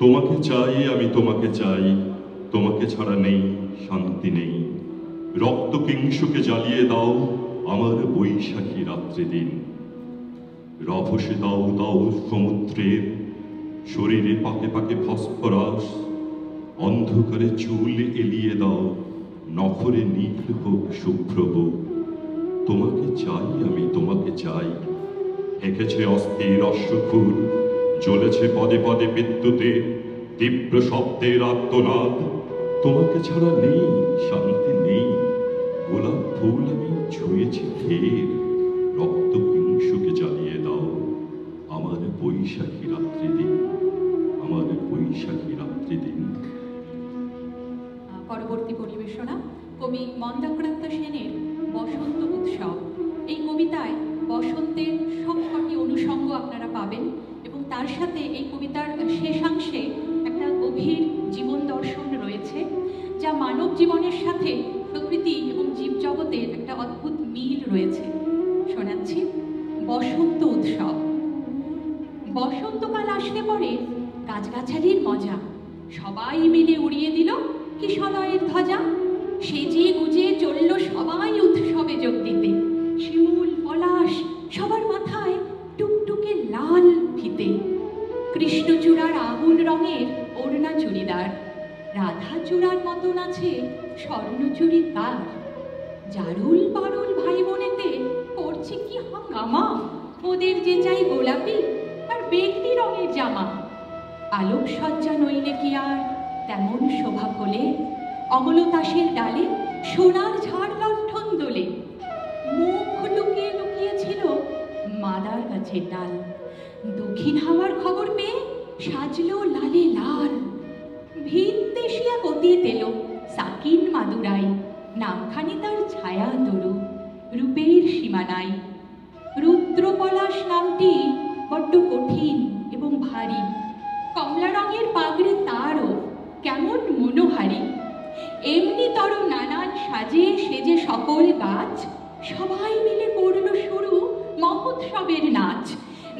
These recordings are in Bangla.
তোমাকে চাই, আমি তোমাকে চাই, তোমাকে ছাড়া নেই শান্তি নেই। রক্ত কিংসুকে জ্বালিয়ে দাও আমার বৈশাখী রাত্রি দিন। রভসে দাও দাও সমুদ্রের, শরীরে পাকে পাকে ফসফরাস। অন্ধকারে চুল এলিয়ে দাও, নখরে নীল হোক শুভ্রব। তোমাকে চাই, আমি তোমাকে চাই। এঁকেছে অস্থির অশ্বক্ষুর, জ্বলেছে পদে পদে বিদ্যুতে, তীব্র শব্দের আর্তনাদ। তোমাকে ছাড়া নেই শান্তি নেই। গোলাপ ফুল আমি ছুঁয়েছি ফের, রক্ত কিংসুকে জ্বালিয়ে দাও আমার বৈশাখী রাত্রি দিন, আমার বৈশাখী রাত্রি দিন। পরবর্তী পরিবেশনা কবি মন্দাক্রান্ত সেনের বসন্ত উৎসব। এই কবিতায় বসন্তের সবকটি অনুষঙ্গ আপনারা পাবেন এবং তার সাথে এই কবিতার শেষাংশে একটা গভীর জীবন দর্শন রয়েছে, যা মানব জীবনের সাথে প্রকৃতি এবং জীবজগতের একটা অদ্ভুত মিল রয়েছে। শোনাচ্ছি বসন্ত উৎসব। বসন্তকাল আসলে পরে গাছগাছালির মজা, সবাই মিলে উড়িয়ে দিল কিশলয়ের ধ্বজা। সেজে গুজে চলল সবাই উৎসবে যোগ দিতে। শিমুল পলাশ সবার মাথায় টুকটুকে লাল ফিতে। কৃষ্ণচূড়ার আগুন রঙের ওড়না চুড়িদার, রাধা চূড়ার মতন আছে স্বর্ণচুড়ি কার। জারুল পারুল ভাই বোনেতে করছে কি হাঙ্গামা, ওদের যে চাই গোলাপি আর বেগনি রঙের জামা। আলোকসজ্জা নইলে কি আর তেমন শোভা ফলে, অমলতাসের ডালে সোনার ঝাড় লণ্ঠন দোলে। মুখ লুকিয়ে লুকিয়ে ছিল মাদার গাছের ডাল, দক্ষিণ হাওয়ার খবর পেয়ে সাজলো লালে লাল। ভিন দেশিয়া গতিয়ে এলো সাকিন মাদুরাই, নামখানি তার ছায়া তরু, রূপের সীমানায়। রুদ্রপলাশ নামটি বড্ড কঠিন এবং ভারী, কমলা রঙের পাগড়ি তারও কেমন মনোহারী। এমনি তর নানান সাজে সেজে সকল গাছ সবাই মিলে করল শুরু মহোৎসবের নাচ।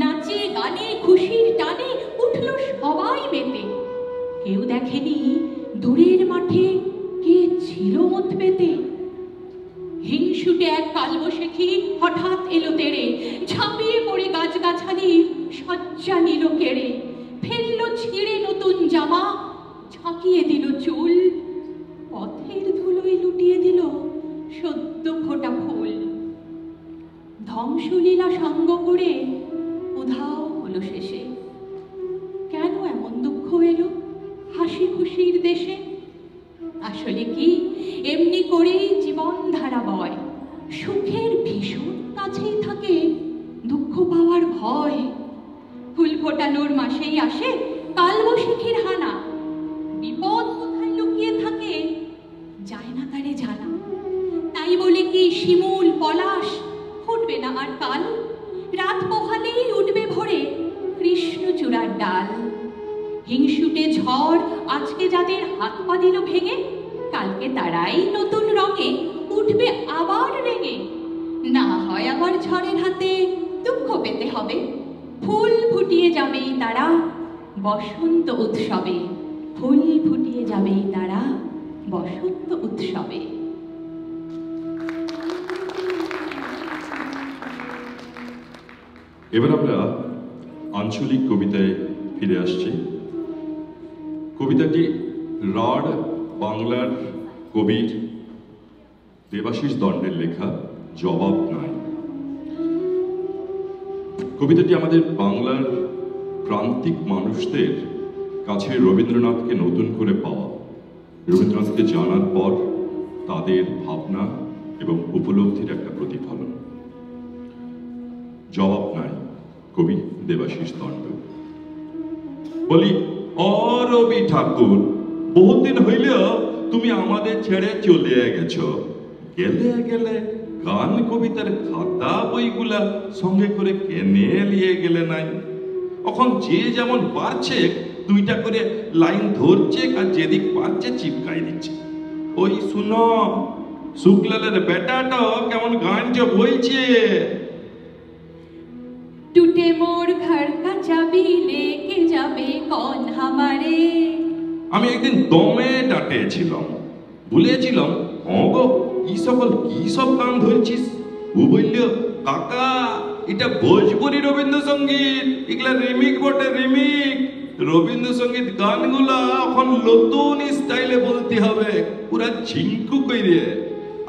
নাচে গানে খুশির টানে উঠল সবাই মেতে। কেউ দেখেনি দূরের মাঠে কে ছিল মত পেতে। হিংসুটে এক কালবৈশাখী হঠাৎ এলো তেড়ে, ঝাঁপিয়ে পড়ে গাছগাছালি সজ্জা নিল কেড়ে। ফেললো ছিঁড়ে নতুন জামা, ঝাঁকিয়ে দিল চুল, পথের ধুলোয় লুটিয়ে দিল সদ্য ফোটা ফুল। ধ্বংসলীলা সঙ্গ করে উধাও হলো শেষে। কেন এমন দুঃখ এলো হাসি খুশির দেশে? আসলে কি এমনি করেই জীবন ধারা বয়, সুখের ভীষণ কাছেই থাকে দুঃখ পাওয়ার ভয়। ফুল ফোটানোর মাসেই আসে কালবৈশাখীর হানা, বিপদ কোথায় লুকিয়ে থাকে যায় না তারে জানা। তাই বলে কি শিমুল পলাশ ফুটবে না আর কাল? রাত পোহালেই উঠবে ভোরে কৃষ্ণচূড়ার ডাল। হিংসুটে ঝড় আজকে যাদের হাত পা দিল ভেঙে, কালকে তারাই নতুন রঙে উঠবে আবার রেঙে। না হয় আবার ঝড়ের হাতে দুঃখ পেতে হবে, ফুল ফুটিয়ে যাবেই তারা বসন্ত উৎসবে। ফুল ফুটিয়ে যাবেই তারা বসন্ত উৎসবে। এবার আমরা আঞ্চলিক কবিতায় ফিরে আসছি। কবিতাটি রাঢ় বাংলার কবির দেবাশিস দণ্ডের লেখা জবাব নাই। কবিতাটি আমাদের বাংলার প্রান্তিক মানুষদের কাছে রবীন্দ্রনাথকে নতুন করে পাওয়া, রবীন্দ্রনাথকে জানার পর তাদের ভাবনা এবং উপলব্ধির একটা প্রতিফলন। জবাব নাই, কবি দেবাশিস দণ্ড। বলি, ও রবি ঠাকুর, বহুদিন হইলেও তুমি আমাদের ছেড়ে চলে গেছ। গেলে গেলে গান কবিতার খাতা বইগুলা সঙ্গে করে কেনে নিয়ে গেলে নাই? এখন যে যেমন পারছে দুইটা করে লাইন ধরছে আর যেদিক পারছে চিপকাই দিচ্ছে। ওই শুনো, শুক্লালের বেটাটা কেমন গানটা বইছে। टूटे मोर घर का चाबी लेके जाबे कौन हमारे। আমি একদিন দমে ডাঁটেছিলাম, বলেছিলাম গো কি সব গান ধরছিস। ও বলল কাকা এটা ভোজপুরি রবীন্দ্রসঙ্গীত, এগুলা রিমিক বটে রিমিক। রবীন্দ্রসঙ্গীত গানগুলা এখন নতুন স্টাইলে বলতে হবে, পুরা ঝিঙ্কু কইরে।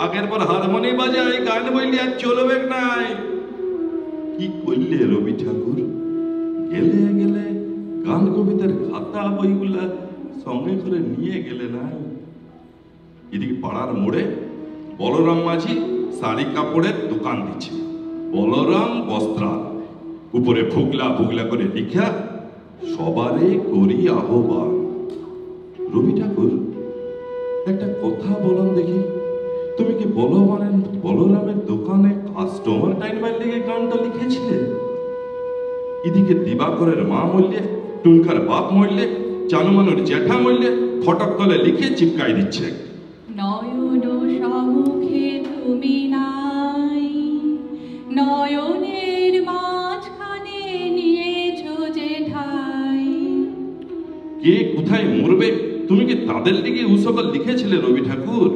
আগের পর হারমোনি বাজায় গান বললে আর চলবে নাই। কি করলে রবি ঠাকুর, গেলে গেলে গান কবিতার খাতা বইগুলা সঙ্গে করে নিয়ে গেলে না। এদিকে পাড়ার মোড়ে বলরাম মাঝি শাড়ি কাপড়ের দোকান দিচ্ছে, বলরাম বস্ত্রালয়। উপরে ভুগলা ভুগলা করে লিখা সবারে করি আহ্বান। রবি ঠাকুর একটা কথা বলুন দেখি, তুমি কি বলরামের দোকানে কাস্টমার টাইনবার লেগে গানটা লিখেছিলে? এদিকে দিবাকরের মা মরলে, টুনকার বাপ মরলে, চানুমানুর জ্যাঠা মরলে ফটক তলে লিখে চিপকাই দিচ্ছে। নয়ন সম্মুখে তুমি নাই, নয়নের মাঝখানে নিয়েছো যে ঠাই। কে কোথায় মরবে তুমি কি তাদের দিকে উসকল লিখেছিলে রবি ঠাকুর?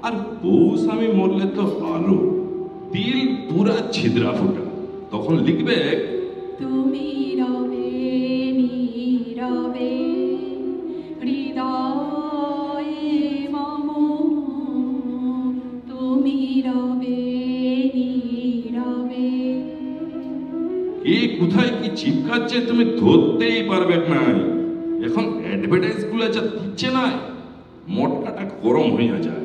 আর বউ স্বামী মরলে তো আরো দিল পুরা ছিদ্রা ফুটা। তখন লিখবে তুমি রবে নীরবে হৃদয়ে মম, তুমি রবে নীরবে। কে কোথায় কি চিপকাচ্ছে তুমি ধরতেই পারবে না। এখন অ্যাডভার্টাইজ গুলো যা দিচ্ছে না, মোটকাটা গরম হয়ে যায়।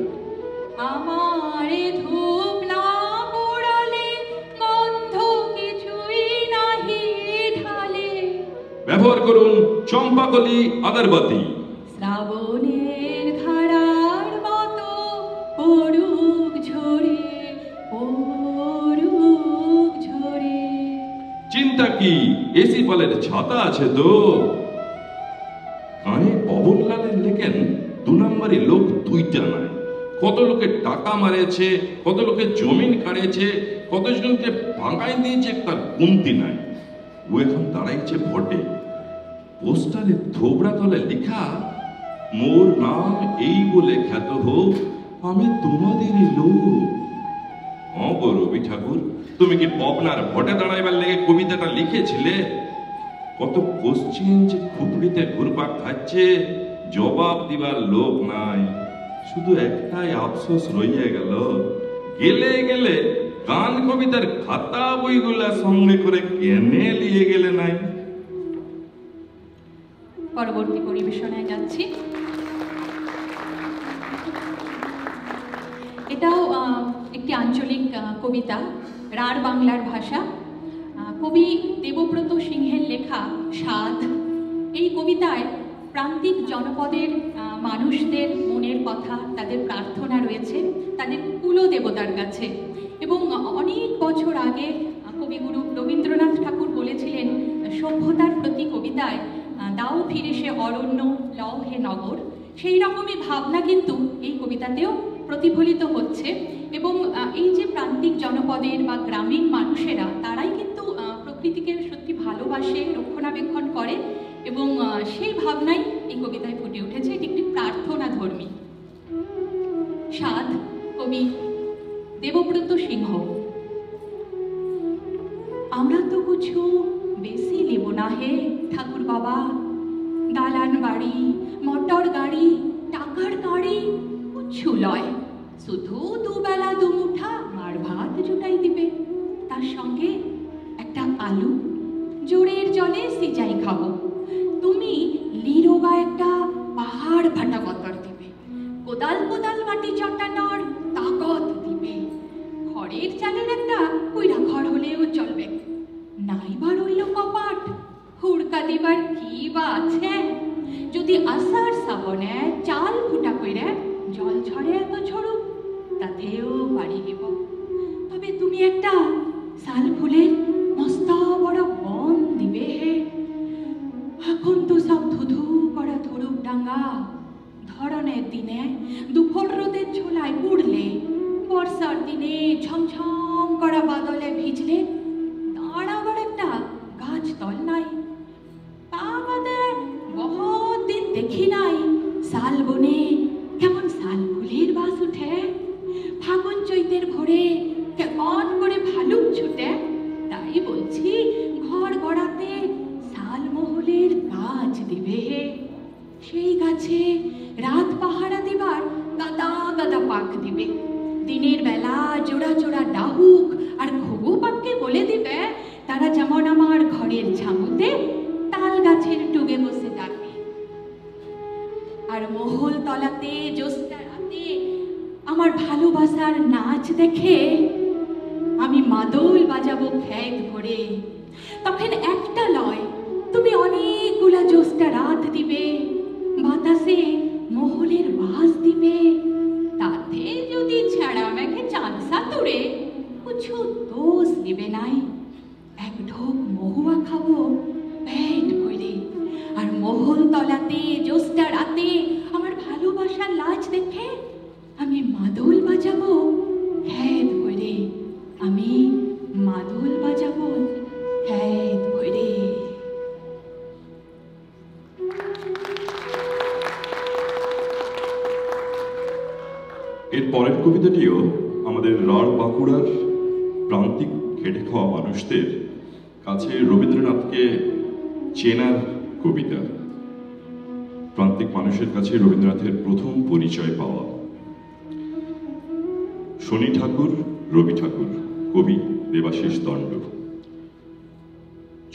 আমারে ধূপ না পোড়ালে গন্ধ কিছুই নাহি ঢালে। ব্যবহার করুন চম্পাকলি আগরবাতি। শ্রাবণের ধারার মতো পড়ুক ঝরে, পড়ুক ঝরে। চিন্তা কি, এসি পালের ছাতা আছে তো। গায়ে পবনলালের লেখেন 2 নম্বরই লোক 2টা নাই। কত লোকে টাকা মারেছে, কত লোকে জমিন কাড়েছে, কতজনকে ভাঙাই দিয়েছে, তার গুনতি নাই। ও এখন দাঁড়াইছে ভোটে। পোস্টারে থোবড়া তলে লেখা মোর নাম এই বলে খ্যাত হোক, আমি তোমাদেরই লোক। গো রবি ঠাকুর, তুমি কি পবনার ভোটে দাঁড়াইবার লেগে কবিতাটা লিখেছিলে? কত কোশ্চিন যে খুপড়িতে ঘুরপাক খাচ্ছে, জবাব দিবার লোক নাই। শুধু একটাই আফসোস রইয়া গেল, গেলে গেলে গান কবিতার খাতা বইগুলা সঙ্গে করে কেনে নিয়ে গেলে নাই। পরবর্তী পরিবেশনায় যাচ্ছি। এটাও একটি আঞ্চলিক কবিতা, রাঢ় বাংলার ভাষা। কবি দেবব্রত সিংহের লেখা স্বাদ। এই কবিতায় প্রান্তিক জনপদের মানুষদের মনের কথা, তাদের প্রার্থনা রয়েছে তাদের কুলদেবতার কাছে। এবং অনেক বছর আগে কবিগুরু রবীন্দ্রনাথ ঠাকুর বলেছিলেন, সভ্যতার প্রতি কবিতায় দাও ফিরে সে অরণ্য, লও হে নগর। সেই রকমই ভাবনা কিন্তু এই কবিতাতেও প্রতিফলিত হচ্ছে। এবং এই যে প্রান্তিক জনপদের বা গ্রামীণ মানুষেরা, তারাই কিন্তু প্রকৃতিকে সত্যি ভালোবাসে, রক্ষণাবেক্ষণ করে, এবং সেই ভাবনাই এই কবিতায় ফুটে উঠেছে। এটি একটি প্রার্থনা ধর্মী। স্বাদ, কবি দেবব্রত সিংহ। আমরা তো কিছু বেশি নেব না হে ঠাকুর বাবা, দালান বাড়ি, মোটর গাড়ি, টাকার গাড়ি কিছু লয়, শুধু দুবেলা দুমুঠা মার ভাত জুটাই দিবে, তার সঙ্গে একটা আলু, জোরের জলে সিজাই খাবো। তুমি লিরোগা একটা পাহাড় ফাটা কতর দিবে, কোদাল কোদাল মাটি চটানোর তাকত দিবে। খড়ের চালের একটা কইরা ঘর হলেও চলবে, নাইবা রইল কপাট, হুড়কা দিবার কি বা আছে। যদি আষাঢ় শ্রাবণে চাল ফুটা কইরে জল ঝরে এত ঝরুক, তাতেও বাড়ি দিব। তবে তুমি একটা শাল ফুলের মস্ত বড় বন দিবে হে। এখন তো সব ধুধু করা ধরুক ডাঙ্গা, ধরনের দিনে দুপুর রোদের ঝোলায় পুড়লে, বর্ষার দিনে ঝমঝম করা বাদলে ভিজলে দাঁড়াবার একটা গাছ তল নাই। তা বাদে দেখি নাই শাল বনে কেমন শাল ফুলের বাস উঠে, ফাগুন চৈতের ভোরে কেমন করে ভালুক ছুটে। তাই বলছি ঘর গড়াতে শাল মহলের গাছ দিবে হে, সেই গাছে রাত পাহারা দিবার গাদা গাদা পাক দিবে। দিনের বেলা জোড়া জোড়া ডাহুক আর ঘুঘু পাককে বলে দিবে তারা যেমন আমার ঘরের ঝামুতে তাল গাছের টুগে বসে ডাকে। আর মহল তলাতে জ্যোৎস্না রাতে আমার ভালোবাসার নাচ দেখে আমি মাদল বাজাবো খ্যাত ভরে। তখন একটা লয় তুমি অনেকগুলা জ্যোৎস্না রাত দিবে, বাতাসে মহলের বাস দিবে। তাতে যদি ছাড়া মেঘে চাঁদ সাতুরে কিছু দোষ দিবে নাই। এক ঢোক মহুয়া খাবো পেট ভরে, আর মহল তলাতে জ্যোৎস্না রাতে আমার ভালোবাসার লাজ দেখে আমি মাদল বাজাবো খ্যাত ভরে। আমি মাদল বাজাবো খ্যাত ভরে। এর পরের কবিতাটিও আমাদের রাঢ় বাঁকুড়ার প্রান্তিক খেটে খাওয়া মানুষদের কাছে রবীন্দ্রনাথকে চেনার কবিতা। প্রান্তিক মানুষের কাছে রবীন্দ্রনাথের প্রথম পরিচয় পাওয়া। শনি ঠাকুর, রবি ঠাকুর, কবি দেবাশিস দণ্ড।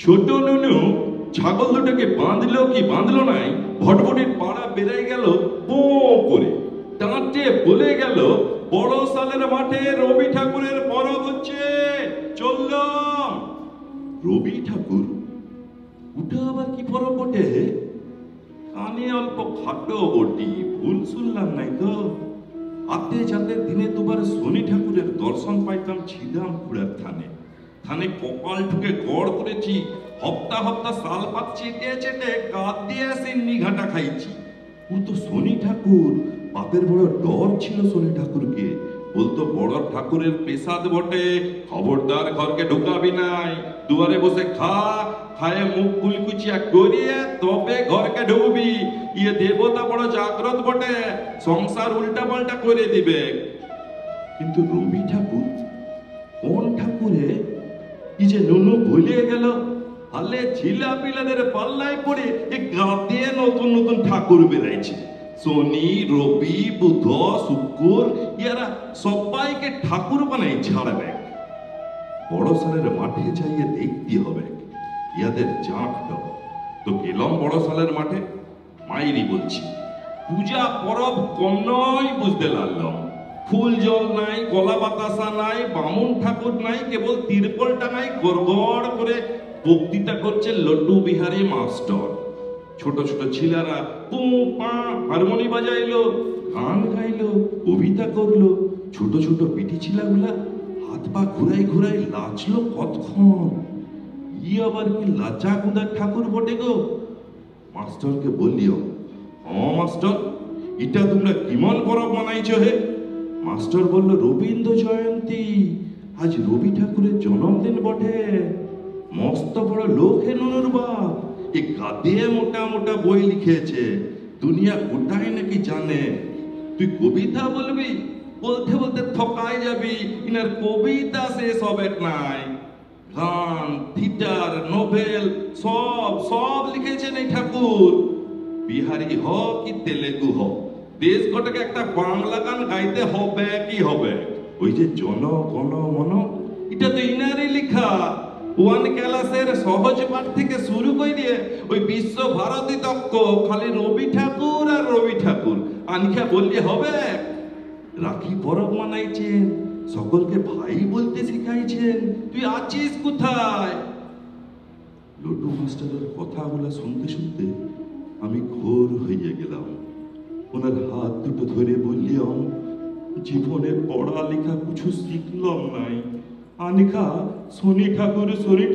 ছোট নুনু ছাগল দুটোকে বাঁধলো কি বাঁধলো নাই, ভটভটির পাড়া বেড়ে গেল পো করে। টাঁটে বলে গেল বড় সালের মাঠে রবি ঠাকুরের পরব হচ্ছে, চললাম। রবি ঠাকুর? ওটা আবার কি পরব বটে? কানে অল্প খাটো বটি, ভুল শুনলাম নাই তো? হাতে যাতে দিনে দুবার শনি ঠাকুরের দর্শন পাইতাম ছিদাম খুড়ার থানে। থানে কপাল ঠুকে গড় করেছি, হপ্তা হপ্তা শাল পাত চেটে চেটে কাঁদ দিয়ে সিন্নি ঘাটা খাইছি। ও তো শনি ঠাকুর, বাপের বড় ডর ছিল শনি ঠাকুরকে। বলতো বড় ঠাকুরের পেশাদ বটে, খবরদার ঘরকে ঢুকাবি নাই, দুয়ারে বসে খা, খায়ে মুখ কুলকুচিয়া করিয়ে তবে ঘরকে ঢুকবি। ইয়ে দেবতা বড় জাগ্রত বটে, সংসার উল্টা পাল্টা করে দিবে। কিন্তু রবি ঠাকুর কোন ঠাকুরে? কি যে নুনু ভুলিয়ে গেল। আলে ছিলা পিলাদের পাল্লায় পড়ে এ গাঁদে নতুন নতুন ঠাকুর বেরাইছে। শনি, রবি, বুধ, শুক্র, ইয়ারা সবাইকে ঠাকুর বানাই ছাড়বে। বড় সালের মাঠে যাইয়ে দেখতে হবে ইয়াদের জাঁক দাও। তো গেলাম বড় সালের মাঠে, মাইরি বলছি পূজা পরব কম নয় বুঝতে লাগলাম। ফুল জল নাই, কলা বাতাসা নাই, বামুন ঠাকুর নাই, কেবল তিরপল টাঙাই গড়গড় করে বক্তৃতা করছে লড্ডু বিহারী মাস্টার। ছোট ছোট ছিলারা পু পা হারমোনি বাজাইলো, গান গাইলো, কবিতা করলো। ছোট ছোট পিটি ছিলাগুলা হাত পা ঘুরাই ঘুরাই লাচলো কতক্ষণ। ই আবার কি লাচা কুদার ঠাকুর বটে গো। মাস্টারকে বললিও, মাস্টার এটা তোমরা কিমন পরব মানাইছ হে? মাস্টার বলল, রবীন্দ্র জয়ন্তী, আজ রবি ঠাকুরের জন্মদিন বটে। মস্ত বড় লোক হে নুনুর বাপ, এ গাদে মোটা মোটা বই লিখেছে, দুনিয়া গোটাই নাকি জানে। তুই কবিতা বলবি, বলতে বলতে থকাই যাবি, ইনার কবিতা শেষ হবে নাই। গান, থিয়েটার, নোবেল সব সব লিখেছেন এই ঠাকুর। বিহারি হ কি তেলেগু হ, দেশ কটাকে একটা বাংলা গান গাইতে হবে কি হবে। ওই যে জন গণ মন, এটা তো ইনারই লিখা। ওয়ান ক্লাসের সহজ পাঠ থেকে শুরু করে দিয়ে ওই বিশ্ব ভারতী তক্ক খালি রবি ঠাকুর আর রবি ঠাকুর। আনিখা বললে হবে? রাখি পরব মানাইছেন, সকলকে ভাই বলতে শিখাইছেন, তুই আছিস কোথায়? লটু মাস্টারের কথাগুলা শুনতে শুনতে আমি ঘোর হইয়া গেলাম। ওনার হাত দুটো ধরে বললাম, জীবনে পড়ালেখা কিছু শিখলাম নাই, আনিকা শনি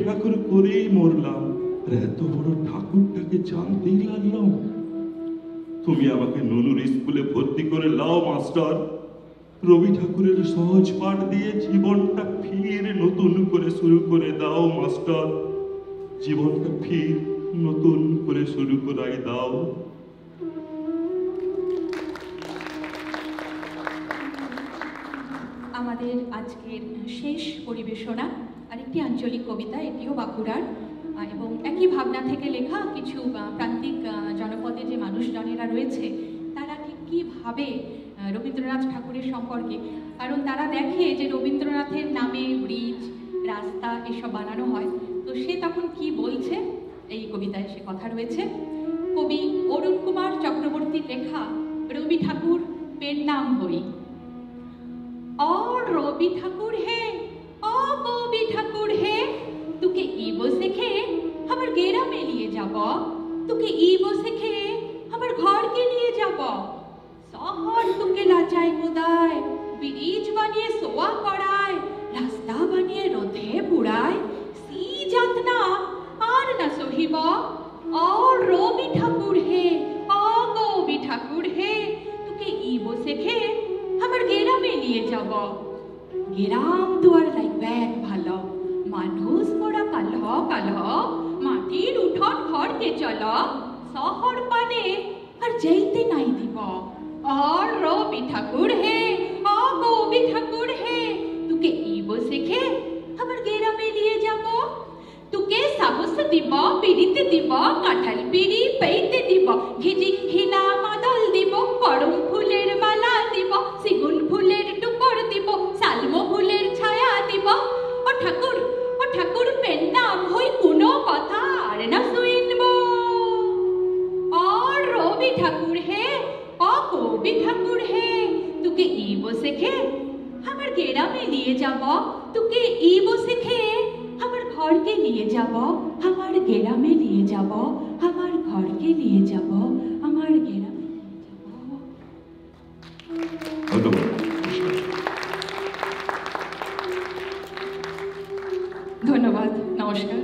ঠাকুর করেই মরলাম। আর এত বড় ঠাকুরটাকে জানতেই লাগলাম। তুমি আমাকে নুনুর স্কুলে ভর্তি করে লাও মাস্টার। রবি ঠাকুরের সহজ পাঠ দিয়ে জীবনটা ফির নতুন করে শুরু করে দাও মাস্টার। জীবনটা ফির নতুন করে শুরু করাই দাও। আমাদের আজকের শেষ পরিবেশনা আরেকটি আঞ্চলিক কবিতা, এটিও বাঁকুড়ার এবং একই ভাবনা থেকে লেখা। কিছু প্রান্তিক জনপদে যে মানুষজনেরা রয়েছে তারা ঠিক কীভাবে রবীন্দ্রনাথ ঠাকুরের সম্পর্কে, কারণ তারা দেখে যে রবীন্দ্রনাথের নামে ব্রিজ, রাস্তা এসব বানানো হয়, তো সে তখন কি বলছে এই কবিতায় সে কথা রয়েছে। কবি অরুণ কুমার চক্রবর্তীর লেখা রবি ঠাকুর পেন নাম হই। और रवि ठाकुर है, ओ बबी ठाकुर है, तुके इबो सेखे हमर गेरा में लिए যাব, तुके इबो सेखे हमर घर के लिए যাব, শহর तुके लाचाय কোদায়, ব্রিজ বানিয়ে সোয়া করায়, রাস্তা বানিয়ে রোধে পুড়ায়, সি যাতনা আর না সহিব। और रवि ठाकुर है, ओ बबी ठाकुर है, तुके इबो सेखे আমার গেরামে নিয়ে যাব। গেরাম দুয়ার লাগবে ভালো, মানুষ মোরা কালহ কালহ, মাটির উঠোন ঘরকে চল, শহর পানে আর যাইতে নাই দিব। और रवि ठाकुर है, ओ बबी ठाकुर है, तुके ইবো শেখে আমার গেরামে নিয়ে যাব। तुके সাহস দিব, পিড়িতে দিব, কাঁঠাল পিড়ি পেইতে দিব, ঘিজিং ঘিলা মাদল দিব, করম ফুলের মালা দিব, সিগুন ফুলের টুকর দিব, সালমো ফুলের ছায়া দিব। ও ঠাকুর পেন নাম হই কোনো কথা আর না শুনব। और रवि ठाकुर है, ओ बबी ठाकुर है, तुके ইবো শেখে আমার গেরামে নিয়ে যাব, तुके ইবো শেখে আমার ঘরকে নিয়ে যাব, আমার গেরামে নিয়ে যাব, আমার ঘরকে নিয়ে যাব, আমার গেরামে নিয়ে যাব। ধন্যবাদ, নমস্কার।